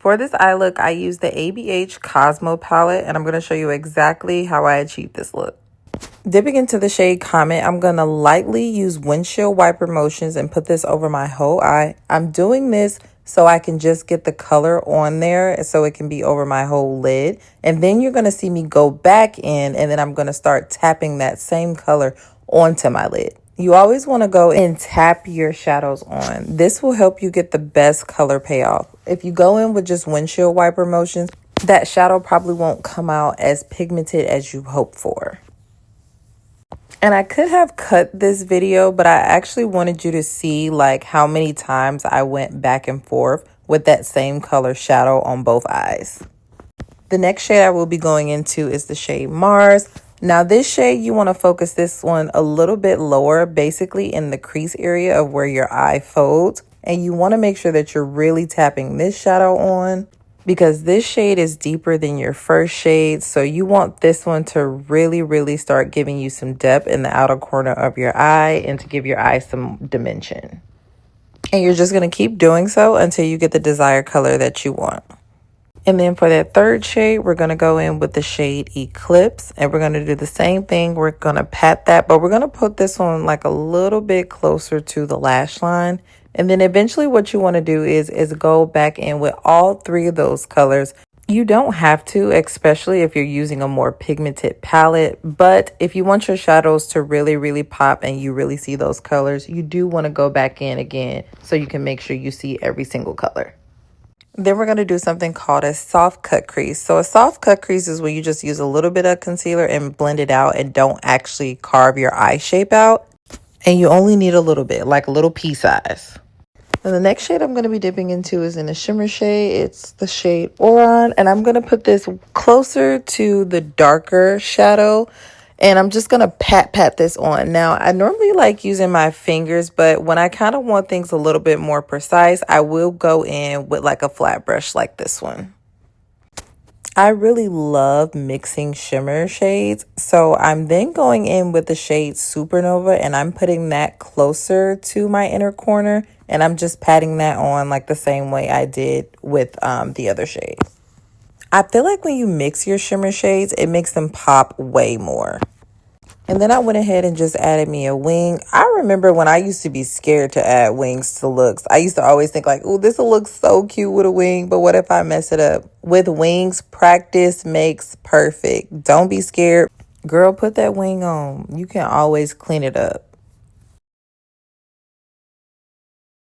For this eye look, I use the ABH Cosmo palette, and I'm going to show you exactly how I achieved this look. Dipping into the shade Comet, I'm going to lightly use windshield wiper motions and put this over my whole eye. I'm doing this so I can just get the color on there so it can be over my whole lid. And then you're going to see me go back in, and then I'm going to start tapping that same color onto my lid. You always want to go and tap your shadows on. This will help you get the best color payoff. If you go in with just windshield wiper motions, that shadow probably won't come out as pigmented as you hope for. And I could have cut this video, but I actually wanted you to see like how many times I went back and forth with that same color shadow on both eyes. The next shade I will be going into is the shade Mars. Now this shade, you want to focus this one a little bit lower, basically in the crease area of where your eye folds. And you want to make sure that you're really tapping this shadow on, because this shade is deeper than your first shade. So you want this one to really start giving you some depth in the outer corner of your eye and to give your eye some dimension. And you're just going to keep doing so until you get the desired color that you want. And then for that third shade, we're going to go in with the shade Eclipse, and we're going to do the same thing. We're going to pat that, but we're going to put this one like a little bit closer to the lash line. And then eventually what you want to do is go back in with all three of those colors. You don't have to, especially if you're using a more pigmented palette. But if you want your shadows to really pop and you really see those colors, you do want to go back in again so you can make sure you see every single color. Then we're going to do something called a soft cut crease. So a soft cut crease is when you just use a little bit of concealer and blend it out and don't actually carve your eye shape out. And you only need a little bit, like a little pea size. And the next shade I'm going to be dipping into is in a shimmer shade. It's the shade Oran. And I'm going to put this closer to the darker shadow. And I'm just going to pat this on. Now, I normally like using my fingers, but when I kind of want things a little bit more precise, I will go in with like a flat brush like this one. I really love mixing shimmer shades. So I'm then going in with the shade Supernova, and I'm putting that closer to my inner corner. And I'm just patting that on like the same way I did with the other shade. I feel like when you mix your shimmer shades, it makes them pop way more. And then I went ahead and just added me a wing. I remember when I used to be scared to add wings to looks. I used to always think like, oh, this will look so cute with a wing, but what if I mess it up? With wings, practice makes perfect. Don't be scared. Girl, put that wing on. You can always clean it up.